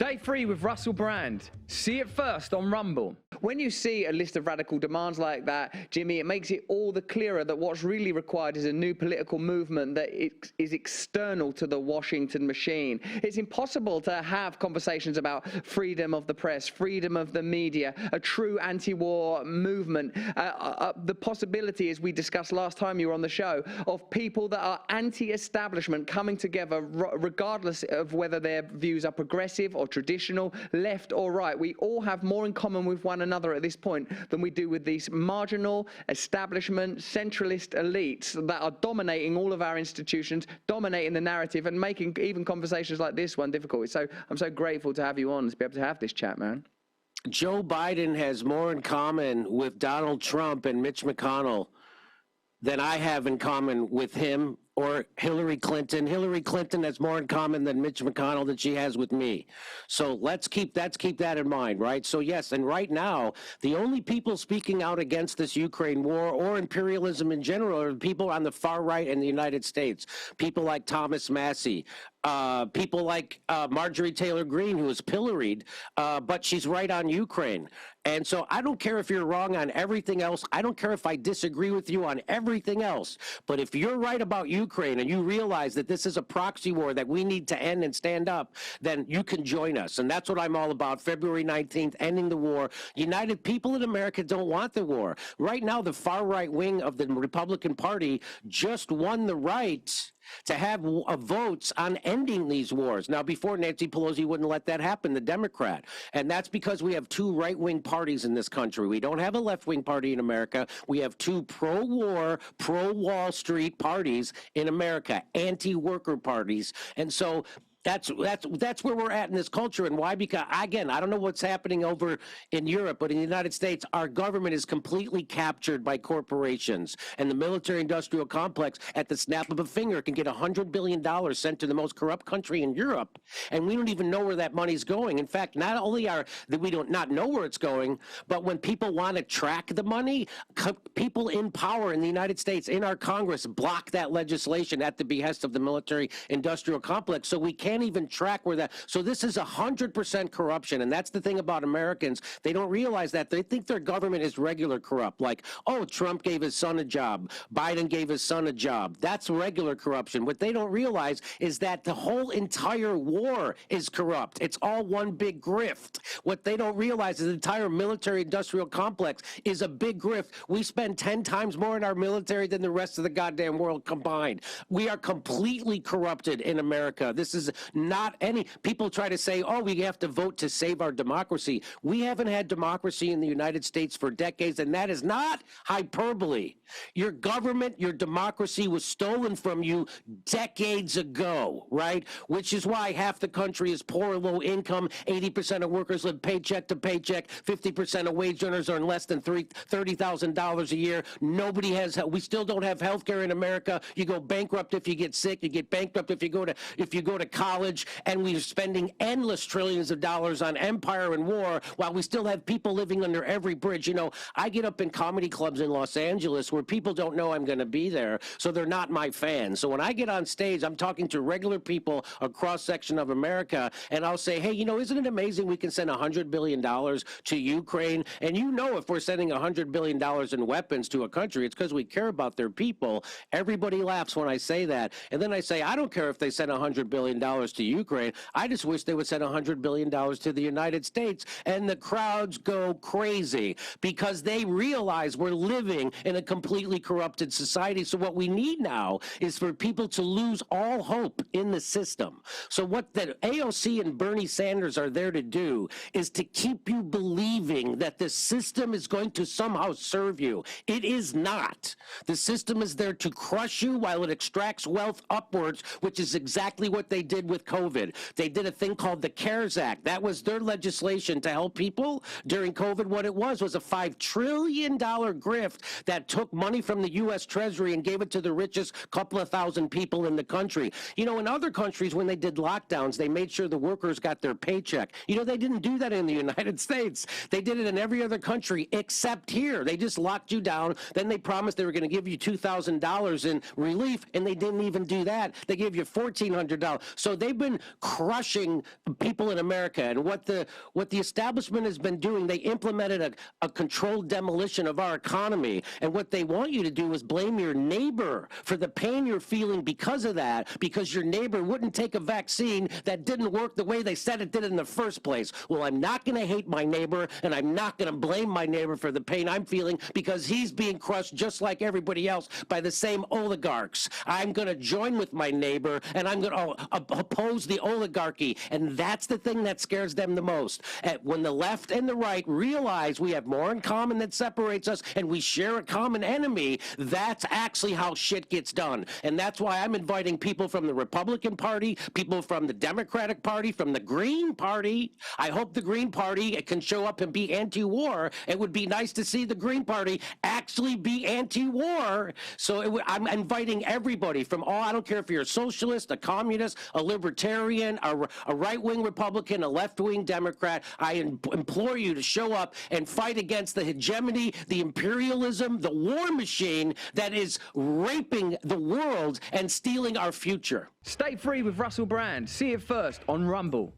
Day 3 with Russell Brand. See it first on Rumble. When you see a list of radical demands like that, Jimmy, it makes it all the clearer that what's really required is a new political movement that is external to the Washington machine. It's impossible to have conversations about freedom of the press, freedom of the media, a true anti-war movement. The possibility, as we discussed last time you were on the show, of people that are anti-establishment coming together regardless of whether their views are progressive or traditional, left or right. We all have more in common with one another at this point than we do with these marginal establishment centralist elites that are dominating all of our institutions, dominating the narrative, and making even conversations like this one difficult. So I'm so grateful to have you on, to be able to have this chat, man. Joe Biden has more in common with Donald Trump and Mitch McConnell than I have in common with him or Hilary Clinton. Hilary Clinton has more in common than Mitch McConnell that she has with me. So let's keep that in mind, right? So yes, and right now, the only people speaking out against this Ukraine war or imperialism in general are people on the far right in the United States. People like Thomas Massey, people like Marjorie Taylor Greene, who was pilloried, but she's right on Ukraine. And so I don't care if you're wrong on everything else. I don't care if I disagree with you on everything else. But if you're right about Ukraine and you realize that this is a proxy war that we need to end and stand up, then you can join us. And that's what I'm all about. February 19th, ending the war. United people in America don't want the war. Right now, the far right wing of the Republican Party just won the right to have votes on ending these wars. Now, before, Nancy Pelosi wouldn't let that happen, the Democrat. And that's because we have two right-wing parties in this country. We don't have a left-wing party in America. We have two pro-war, pro-Wall Street parties in America, anti-worker parties. And so that's where we're at in this culture. And why? Because, again, I don't know what's happening over in Europe, but in the United States, our government is completely captured by corporations. And the military-industrial complex, at the snap of a finger, can get $100 billion sent to the most corrupt country in Europe. And we don't even know where that money's going. In fact, not only that we don't not know where it's going, but when people want to track the money, people in power in the United States, in our Congress, block that legislation at the behest of the military-industrial complex. So we can't even track where that. So this is 100% corruption. And that's the thing about Americans. They don't realize that. They think their government is regular corrupt. Like, oh, Trump gave his son a job. Biden gave his son a job. That's regular corruption. What they don't realize is that the whole entire war is corrupt. It's all one big grift. What they don't realize is the entire military-industrial complex is a big grift. We spend 10 times more in our military than the rest of the goddamn world combined. We are completely corrupted in America. This is not any. People try to say, oh, we have to vote to save our democracy. We haven't had democracy in the United States for decades, and that is not hyperbole. Your government, your democracy was stolen from you decades ago, right? Which is why half the country is poor, low income, 80% of workers live paycheck to paycheck, 50% of wage earners earn less than $30,000 a year. Nobody has, we still don't have health care in America. You go bankrupt if you get sick. You get bankrupt if you go to college, and we're spending endless trillions of dollars on empire and war while we still have people living under every bridge. You know, I get up in comedy clubs in Los Angeles where people don't know I'm going to be there, so they're not my fans. So when I get on stage, I'm talking to regular people, a cross-section of America, and I'll say, hey, you know, isn't it amazing we can send $100 billion to Ukraine? And you know, if we're sending $100 billion in weapons to a country, it's because we care about their people. Everybody laughs when I say that. And then I say, I don't care if they send $100 billion to Ukraine. I just wish they would send $100 billion to the United States. And the crowds go crazy because they realize we're living in a completely corrupted society. So what we need now is for people to lose all hope in the system. So what the AOC and Bernie Sanders are there to do is to keep you believing that the system is going to somehow serve you. It is not. The system is there to crush you while it extracts wealth upwards, which is exactly what they did with COVID. They did a thing called the CARES Act. That was their legislation to help people during COVID. What it was a $5 trillion grift that took money from the U.S. Treasury and gave it to the richest couple of thousand people in the country. You know, in other countries, when they did lockdowns, they made sure the workers got their paycheck. You know, they didn't do that in the United States. They did it in every other country except here. They just locked you down. Then they promised they were going to give you $2,000 in relief, and they didn't even do that. They gave you $1,400. So they've been crushing people in America. And what the establishment has been doing, they implemented a controlled demolition of our economy. And what they want you to do is blame your neighbor for the pain you're feeling because of that, because your neighbor wouldn't take a vaccine that didn't work the way they said it did in the first place. Well, I'm not going to hate my neighbor, and I'm not going to blame my neighbor for the pain I'm feeling because he's being crushed just like everybody else by the same oligarchs. I'm going to join with my neighbor, and I'm going to oppose the oligarchy. And that's the thing that scares them the most. When the left and the right realize we have more in common that separates us and we share a common enemy, that's actually how shit gets done. And that's why I'm inviting people from the Republican Party, people from the Democratic Party, from the Green Party. I hope the Green Party can show up and be anti-war. It would be nice to see the Green Party actually be anti-war. So I'm inviting everybody from all, I don't care if you're a socialist, a communist, a libertarian, a right-wing Republican, a left-wing Democrat. I implore you to show up and fight against the hegemony, the imperialism, the war machine that is raping the world and stealing our future. Stay free with Russell Brand. See it first on Rumble.